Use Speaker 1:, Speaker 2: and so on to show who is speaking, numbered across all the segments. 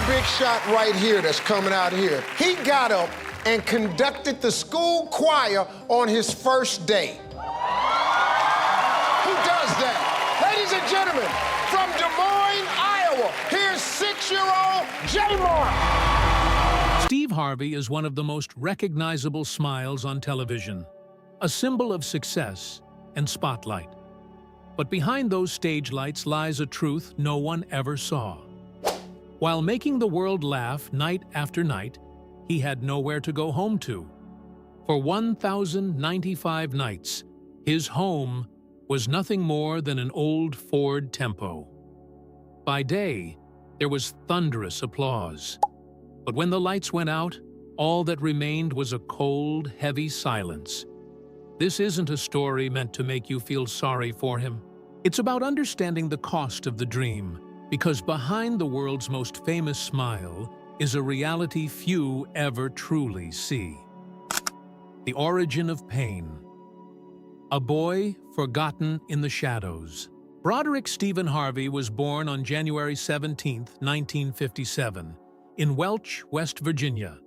Speaker 1: big shot right here that's coming out here. He got up and conducted the school choir on his first day. Who does that? Ladies and gentlemen, from Des Moines, Iowa, here's 6-year-old J-Mark.
Speaker 2: Steve Harvey is one of the most recognizable smiles on television, a symbol of success and spotlight. But behind those stage lights lies a truth no one ever saw. While making the world laugh night after night, he had nowhere to go home to. For 1,095 nights, his home was nothing more than an old Ford Tempo. By day, there was thunderous applause. But when the lights went out, all that remained was a cold, heavy silence. This isn't a story meant to make you feel sorry for him. It's about understanding the cost of the dream, because behind the world's most famous smile is a reality few ever truly see. The origin of pain. A boy forgotten in the shadows. Broderick Stephen Harvey was born on January 17, 1957, in Welch, West Virginia,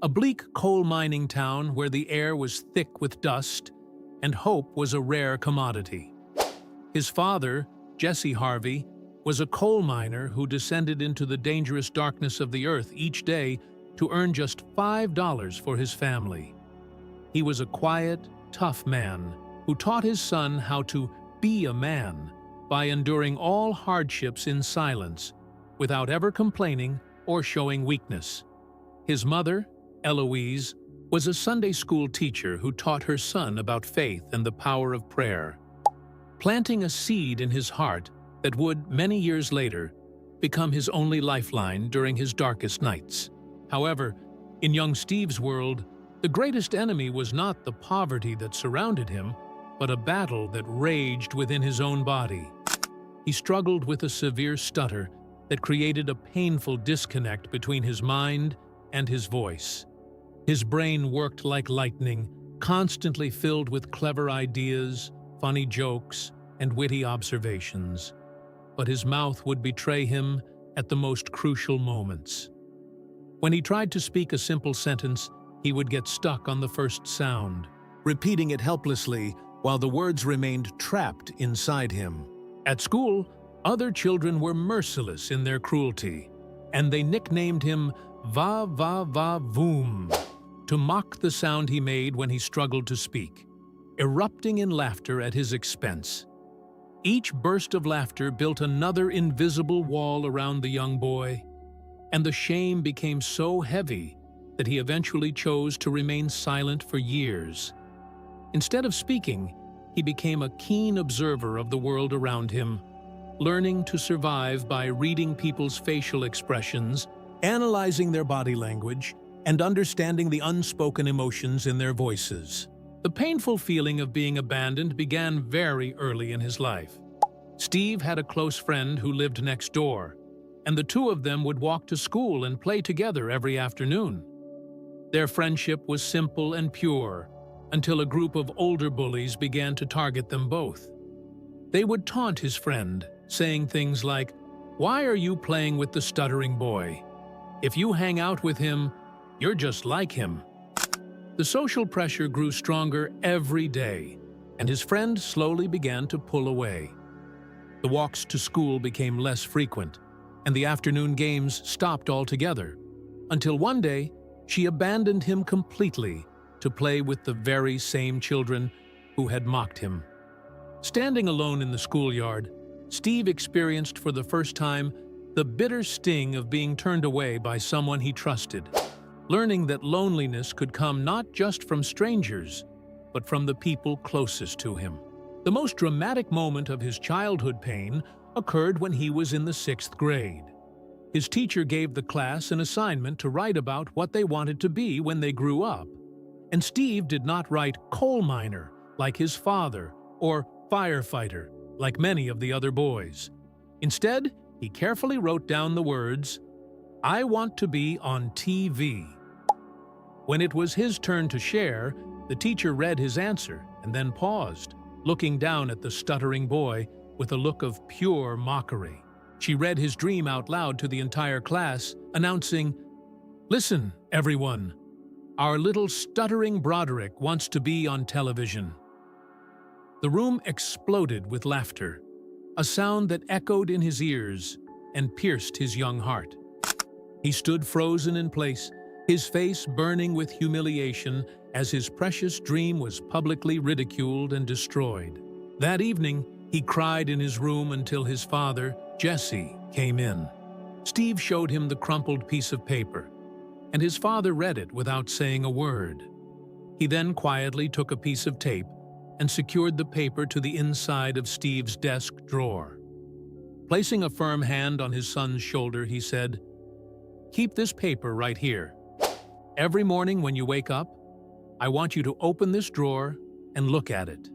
Speaker 2: a bleak coal mining town where the air was thick with dust and hope was a rare commodity. His father, Jesse Harvey, was a coal miner who descended into the dangerous darkness of the earth each day to earn just $5 for his family. He was a quiet, tough man who taught his son how to be a man by enduring all hardships in silence, without ever complaining or showing weakness. His mother, Eloise, was a Sunday school teacher who taught her son about faith and the power of prayer, planting a seed in his heart that would, many years later, become his only lifeline during his darkest nights. However, in young Steve's world, the greatest enemy was not the poverty that surrounded him, but a battle that raged within his own body. He struggled with a severe stutter that created a painful disconnect between his mind and his voice. His brain worked like lightning, constantly filled with clever ideas, funny jokes, and witty observations. But his mouth would betray him at the most crucial moments. When he tried to speak a simple sentence, he would get stuck on the first sound, repeating it helplessly while the words remained trapped inside him. At school, other children were merciless in their cruelty, and they nicknamed him Va Va Va Voom to mock the sound he made when he struggled to speak, erupting in laughter at his expense. Each burst of laughter built another invisible wall around the young boy, and the shame became so heavy that he eventually chose to remain silent for years. Instead of speaking, he became a keen observer of the world around him, learning to survive by reading people's facial expressions, analyzing their body language, and understanding the unspoken emotions in their voices. The painful feeling of being abandoned began very early in his life. Steve had a close friend who lived next door, and the two of them would walk to school and play together every afternoon. Their friendship was simple and pure, until a group of older bullies began to target them both. They would taunt his friend, saying things like, "Why are you playing with the stuttering boy? If you hang out with him, you're just like him." The social pressure grew stronger every day, and his friend slowly began to pull away. The walks to school became less frequent, and the afternoon games stopped altogether, until one day she abandoned him completely to play with the very same children who had mocked him. Standing alone in the schoolyard, Steve experienced for the first time the bitter sting of being turned away by someone he trusted, learning that loneliness could come not just from strangers, but from the people closest to him. The most dramatic moment of his childhood pain occurred when he was in the 6th grade. His teacher gave the class an assignment to write about what they wanted to be when they grew up. And Steve did not write coal miner like his father or firefighter like many of the other boys. Instead, he carefully wrote down the words, "I want to be on TV." When it was his turn to share, the teacher read his answer and then paused, looking down at the stuttering boy with a look of pure mockery. She read his dream out loud to the entire class, announcing, "Listen, everyone. Our little stuttering Broderick wants to be on television." The room exploded with laughter, a sound that echoed in his ears and pierced his young heart. He stood frozen in place, his face burning with humiliation as his precious dream was publicly ridiculed and destroyed. That evening, he cried in his room until his father, Jesse, came in. Steve showed him the crumpled piece of paper, and his father read it without saying a word. He then quietly took a piece of tape and secured the paper to the inside of Steve's desk drawer. Placing a firm hand on his son's shoulder, he said, "Keep this paper right here. Every morning when you wake up, I want you to open this drawer and look at it.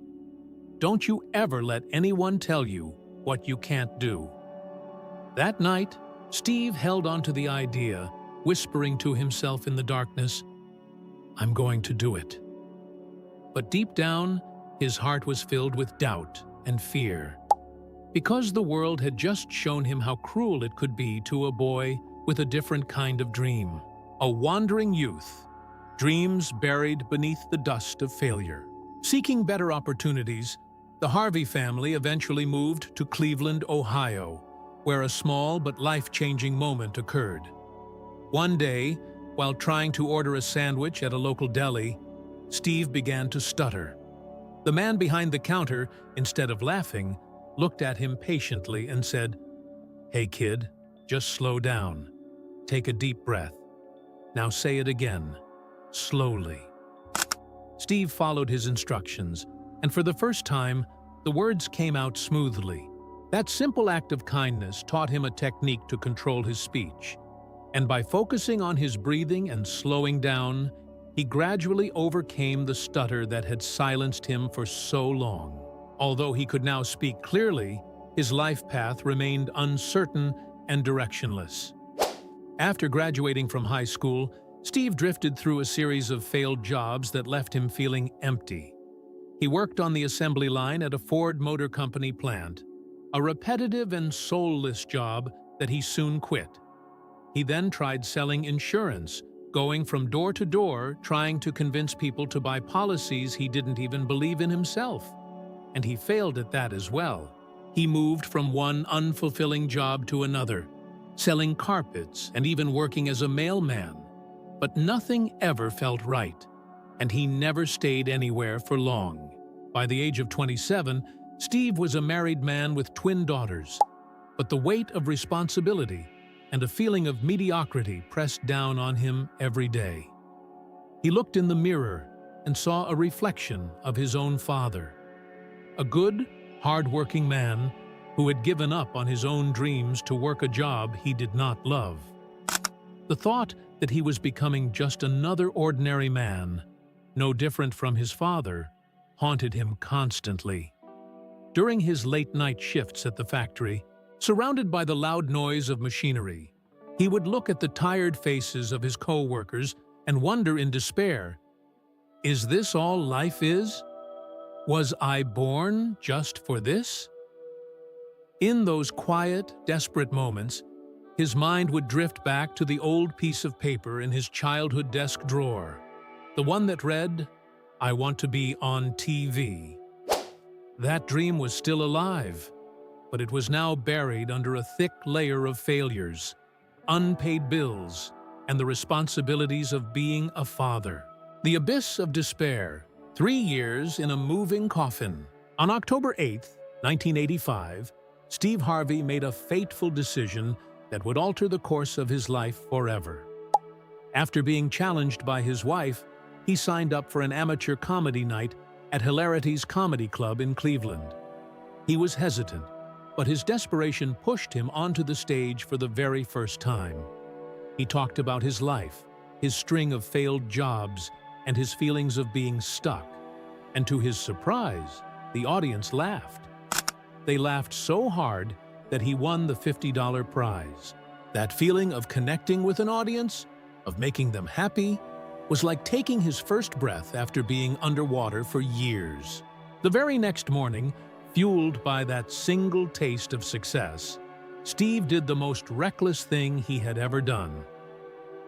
Speaker 2: Don't you ever let anyone tell you what you can't do." That night, Steve held on to the idea, whispering to himself in the darkness, "I'm going to do it." But deep down, his heart was filled with doubt and fear. Because the world had just shown him how cruel it could be to a boy with a different kind of dream. A wandering youth, dreams buried beneath the dust of failure. Seeking better opportunities, the Harvey family eventually moved to Cleveland, Ohio, where a small but life-changing moment occurred. One day, while trying to order a sandwich at a local deli, Steve began to stutter. The man behind the counter, instead of laughing, looked at him patiently and said, "Hey kid, just slow down. Take a deep breath. Now say it again, slowly." Steve followed his instructions, and for the first time, the words came out smoothly. That simple act of kindness taught him a technique to control his speech, and by focusing on his breathing and slowing down, he gradually overcame the stutter that had silenced him for so long. Although he could now speak clearly, his life path remained uncertain and directionless. After graduating from high school, Steve drifted through a series of failed jobs that left him feeling empty. He worked on the assembly line at a Ford Motor Company plant, a repetitive and soulless job that he soon quit. He then tried selling insurance, going from door to door, trying to convince people to buy policies he didn't even believe in himself. And he failed at that as well. He moved from one unfulfilling job to another, selling carpets and even working as a mailman. But nothing ever felt right, and he never stayed anywhere for long. By the age of 27, Steve was a married man with twin daughters, but the weight of responsibility and a feeling of mediocrity pressed down on him every day. He looked in the mirror and saw a reflection of his own father, a good, hard-working man who had given up on his own dreams to work a job he did not love. The thought that he was becoming just another ordinary man, no different from his father, haunted him constantly. During his late-night shifts at the factory, surrounded by the loud noise of machinery, he would look at the tired faces of his co-workers and wonder in despair, "Is this all life is? Was I born just for this?" In those quiet, desperate moments, his mind would drift back to the old piece of paper in his childhood desk drawer, the one that read, "I want to be on TV." That dream was still alive, but it was now buried under a thick layer of failures, unpaid bills, and the responsibilities of being a father. The abyss of despair, 3 years in a moving coffin. On October 8, 1985, Steve Harvey made a fateful decision that would alter the course of his life forever. After being challenged by his wife, he signed up for an amateur comedy night at Hilarity's Comedy Club in Cleveland. He was hesitant, but his desperation pushed him onto the stage for the very first time. He talked about his life, his string of failed jobs, and his feelings of being stuck. And to his surprise, the audience laughed. They laughed so hard that he won the $50 prize. That feeling of connecting with an audience, of making them happy, was like taking his first breath after being underwater for years. The very next morning, fueled by that single taste of success, Steve did the most reckless thing he had ever done.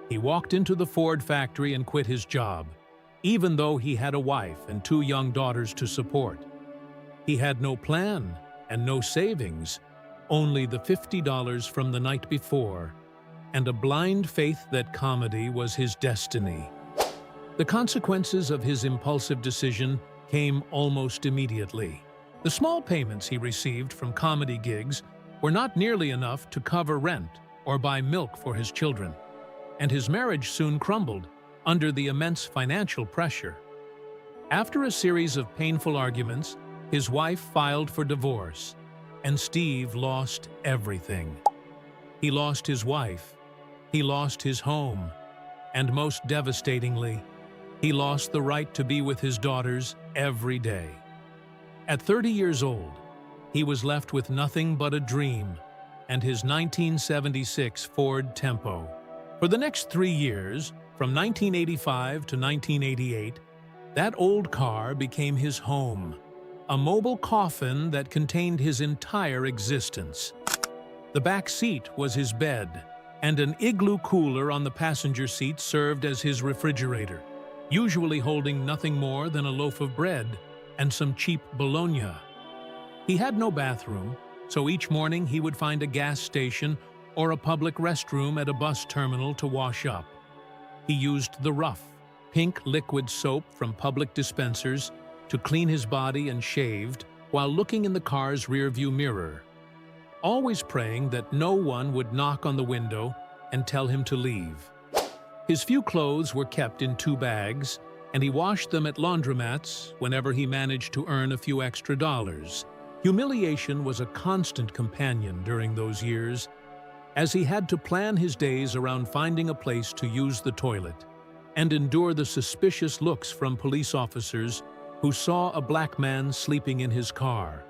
Speaker 2: He walked into the Ford factory and quit his job, even though he had a wife and 2 young daughters to support. He had no plan and no savings, only the $50 from the night before, and a blind faith that comedy was his destiny. The consequences of his impulsive decision came almost immediately. The small payments he received from comedy gigs were not nearly enough to cover rent or buy milk for his children, and his marriage soon crumbled under the immense financial pressure. After a series of painful arguments, his wife filed for divorce, and Steve lost everything. He lost his wife, he lost his home, and most devastatingly, he lost the right to be with his daughters every day. At 30 years old, he was left with nothing but a dream and his 1976 Ford Tempo. For the next 3 years, from 1985 to 1988, that old car became his home, a mobile coffin that contained his entire existence. The back seat was his bed, and an igloo cooler on the passenger seat served as his refrigerator, usually holding nothing more than a loaf of bread and some cheap bologna. He had no bathroom, so each morning he would find a gas station or a public restroom at a bus terminal to wash up. He used the rough, pink liquid soap from public dispensers to clean his body and shaved while looking in the car's rearview mirror, always praying that no one would knock on the window and tell him to leave. His few clothes were kept in 2 bags, and he washed them at laundromats whenever he managed to earn a few extra dollars. Humiliation was a constant companion during those years, as he had to plan his days around finding a place to use the toilet and endure the suspicious looks from police officers who saw a black man sleeping in his car.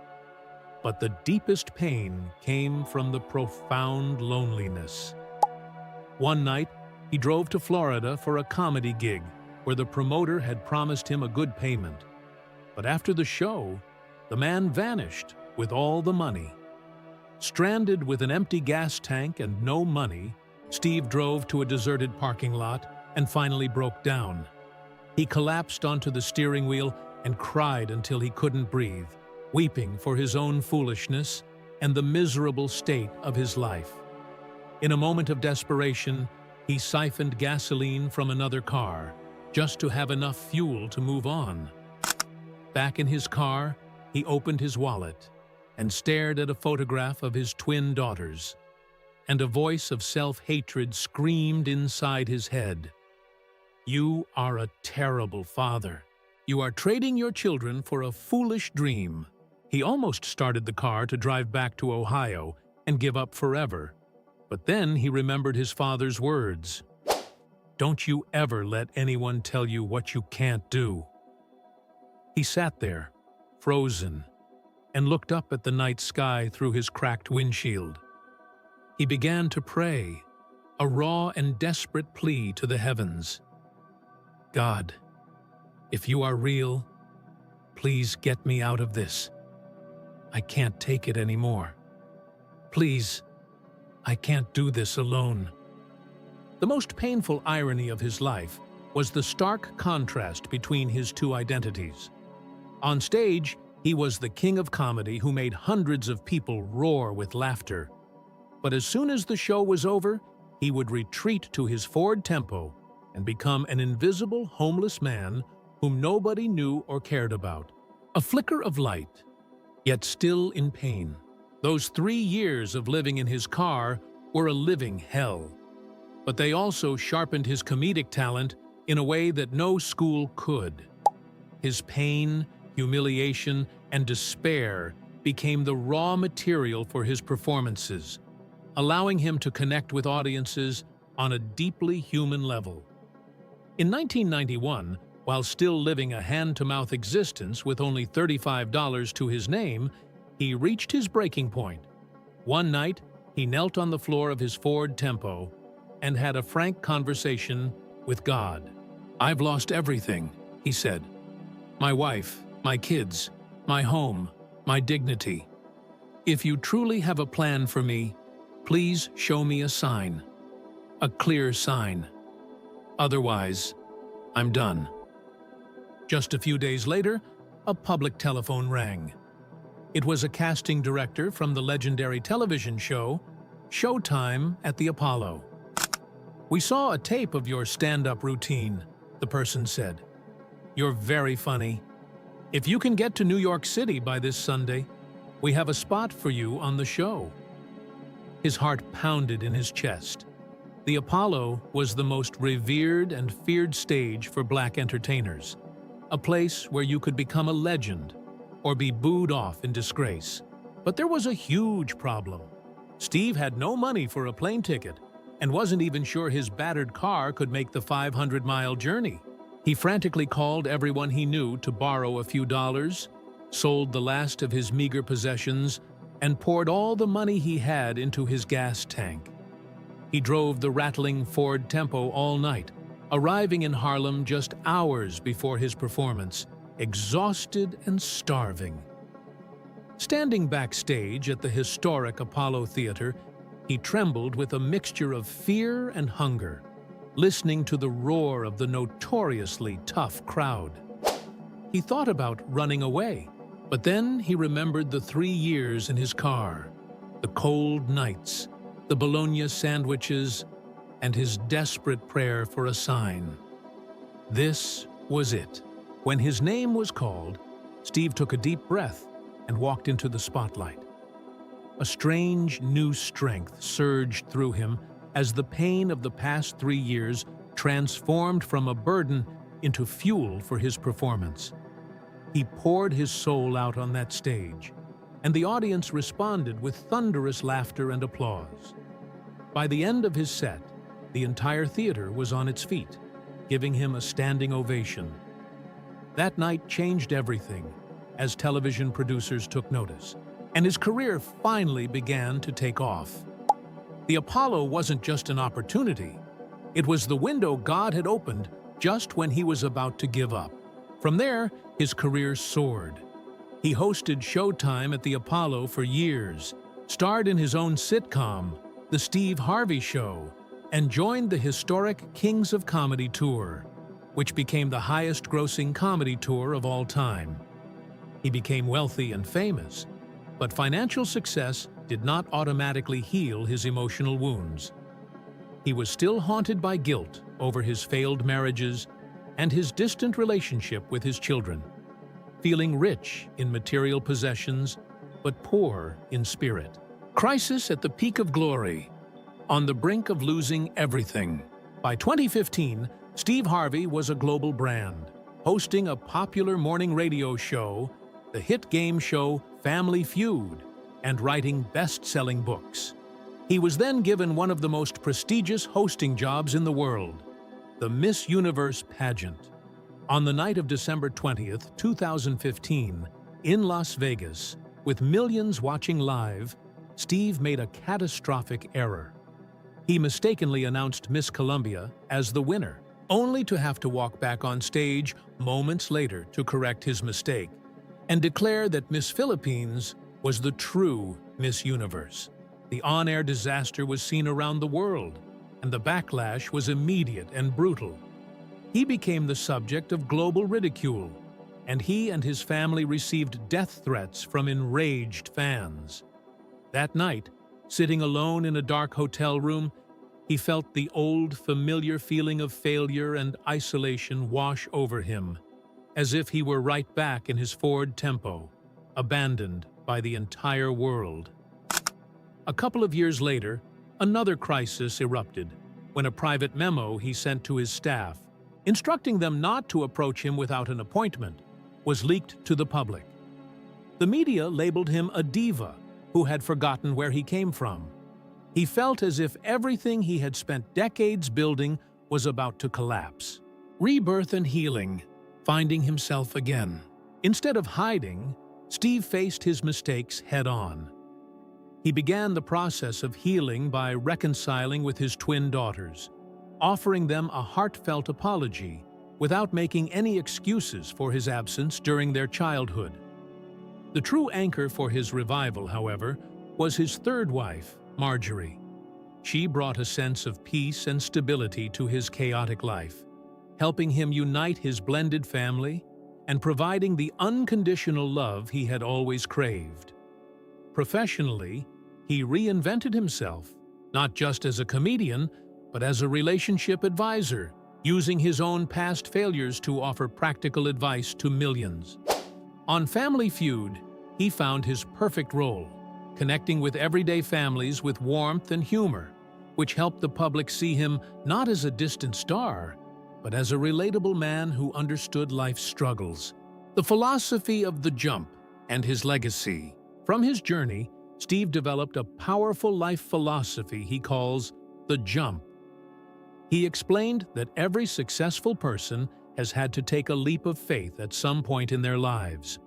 Speaker 2: But the deepest pain came from the profound loneliness. One night, he drove to Florida for a comedy gig where the promoter had promised him a good payment. But after the show, the man vanished with all the money. Stranded with an empty gas tank and no money, Steve drove to a deserted parking lot and finally broke down. He collapsed onto the steering wheel and cried until he couldn't breathe, weeping for his own foolishness and the miserable state of his life. In a moment of desperation, he siphoned gasoline from another car, just to have enough fuel to move on. Back in his car, he opened his wallet and stared at a photograph of his twin daughters, and a voice of self-hatred screamed inside his head. "You are a terrible father. You are trading your children for a foolish dream." He almost started the car to drive back to Ohio and give up forever. But then he remembered his father's words. "Don't you ever let anyone tell you what you can't do." He sat there, frozen, and looked up at the night sky through his cracked windshield. He began to pray, a raw and desperate plea to the heavens. "God, if you are real, please get me out of this. I can't take it anymore. Please, I can't do this alone." The most painful irony of his life was the stark contrast between his 2 identities. On stage, he was the king of comedy who made hundreds of people roar with laughter. But as soon as the show was over, he would retreat to his Ford Tempo and become an invisible homeless man whom nobody knew or cared about. A flicker of light, yet still in pain. Those 3 years of living in his car were a living hell. But they also sharpened his comedic talent in a way that no school could. His pain, humiliation, and despair became the raw material for his performances, allowing him to connect with audiences on a deeply human level. In 1991, while still living a hand-to-mouth existence with only $35 to his name, he reached his breaking point. One night, he knelt on the floor of his Ford Tempo and had a frank conversation with God. "I've lost everything," he said. "My wife, my kids, my home, my dignity. If you truly have a plan for me, Please show me a sign. A clear sign. Otherwise, I'm done. Just a few days later, a public telephone rang. It was a casting director from the legendary television show Showtime at the Apollo. "We saw a tape of your stand-up routine," the person said. "You're very funny. If you can get to New York City by this Sunday, we have a spot for you on the show." His heart pounded in his chest. The Apollo was the most revered and feared stage for black entertainers, a place where you could become a legend or be booed off in disgrace. But there was a huge problem. Steve had no money for a plane ticket and wasn't even sure his battered car could make the 500-mile journey. He frantically called everyone he knew to borrow a few dollars, sold the last of his meager possessions, and poured all the money he had into his gas tank. He drove the rattling Ford Tempo all night, arriving in Harlem just hours before his performance, exhausted and starving. Standing backstage at the historic Apollo Theater, he trembled with a mixture of fear and hunger, listening to the roar of the notoriously tough crowd. He thought about running away, but then he remembered the 3 years in his car, the cold nights, the bologna sandwiches, and his desperate prayer for a sign. This was it. When his name was called, Steve took a deep breath and walked into the spotlight. A strange new strength surged through him as the pain of the past 3 years transformed from a burden into fuel for his performance. He poured his soul out on that stage, and the audience responded with thunderous laughter and applause. By the end of his set, the entire theater was on its feet, giving him a standing ovation. That night changed everything as television producers took notice, and his career finally began to take off. The Apollo wasn't just an opportunity. It was the window God had opened just when he was about to give up. From there, his career soared. He hosted Showtime at the Apollo for years, starred in his own sitcom, The Steve Harvey Show, and joined the historic Kings of Comedy Tour, which became the highest-grossing comedy tour of all time. He became wealthy and famous, but financial success did not automatically heal his emotional wounds. He was still haunted by guilt over his failed marriages and his distant relationship with his children, feeling rich in material possessions but poor in spirit. Crisis at the peak of glory, on the brink of losing everything. By 2015, Steve Harvey was a global brand, hosting a popular morning radio show, the hit game show Family Feud, and writing best-selling books. He was then given one of the most prestigious hosting jobs in the world, the Miss Universe pageant. On the night of December 20th, 2015, in Las Vegas, with millions watching live, Steve made a catastrophic error. He mistakenly announced Miss Columbia as the winner, only to have to walk back on stage moments later to correct his mistake and declare that Miss Philippines was the true Miss Universe. The on-air disaster was seen around the world, and the backlash was immediate and brutal. He became the subject of global ridicule, and he and his family received death threats from enraged fans. That night, sitting alone in a dark hotel room, he felt the old, familiar feeling of failure and isolation wash over him, as if he were right back in his Ford Tempo, abandoned by the entire world. A couple of years later, another crisis erupted when a private memo he sent to his staff, instructing them not to approach him without an appointment, was leaked to the public. The media labeled him a diva who had forgotten where he came from. He felt as if everything he had spent decades building was about to collapse. Rebirth and healing, finding himself again. Instead of hiding, Steve faced his mistakes head-on. He began the process of healing by reconciling with his twin daughters, offering them a heartfelt apology without making any excuses for his absence during their childhood. The true anchor for his revival, however, was his third wife, Marjorie. She brought a sense of peace and stability to his chaotic life, helping him unite his blended family and providing the unconditional love he had always craved. Professionally, he reinvented himself, not just as a comedian, but as a relationship advisor, using his own past failures to offer practical advice to millions. On Family Feud, he found his perfect role, connecting with everyday families with warmth and humor, which helped the public see him not as a distant star, but as a relatable man who understood life's struggles. The philosophy of the jump and his legacy. From his journey, Steve developed a powerful life philosophy he calls the jump. He explained that every successful person has had to take a leap of faith at some point in their lives.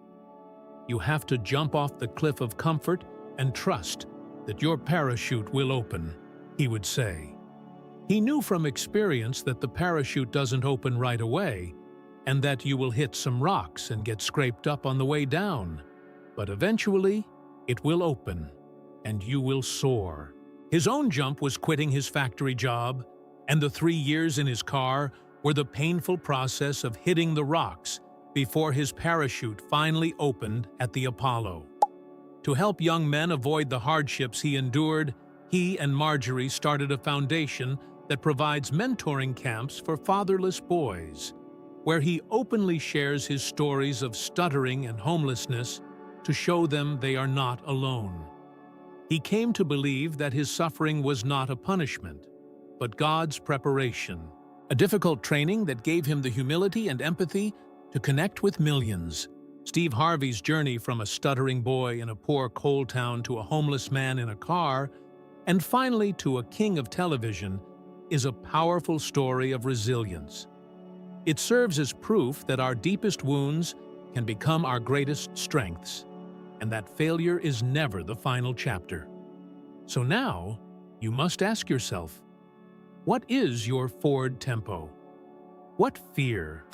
Speaker 2: You have to jump off the cliff of comfort and trust that your parachute will open, he would say. He knew from experience that the parachute doesn't open right away, and that you will hit some rocks and get scraped up on the way down. But eventually, it will open, and you will soar. His own jump was quitting his factory job, and the 3 years in his car were the painful process of hitting the rocks before his parachute finally opened at the Apollo. To help young men avoid the hardships he endured, he and Marjorie started a foundation that provides mentoring camps for fatherless boys, where he openly shares his stories of stuttering and homelessness to show them they are not alone. He came to believe that his suffering was not a punishment, but God's preparation, a difficult training that gave him the humility and empathy to connect with millions. Steve Harvey's journey from a stuttering boy in a poor coal town to a homeless man in a car, and finally to a king of television, is a powerful story of resilience. It serves as proof that our deepest wounds can become our greatest strengths, and that failure is never the final chapter. So now, you must ask yourself, what is your forward tempo? What fear,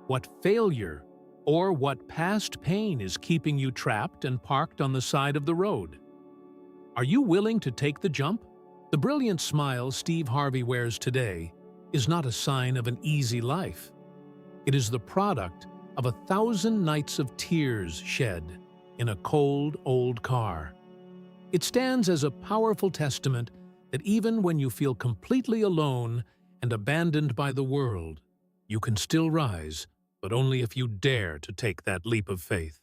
Speaker 2: what failure, or what past pain is keeping you trapped and parked on the side of the road? Are you willing to take the jump? The brilliant smile Steve Harvey wears today is not a sign of an easy life. It is the product of 1,000 nights of tears shed in a cold, old car. It stands as a powerful testament that even when you feel completely alone and abandoned by the world, you can still rise, but only if you dare to take that leap of faith.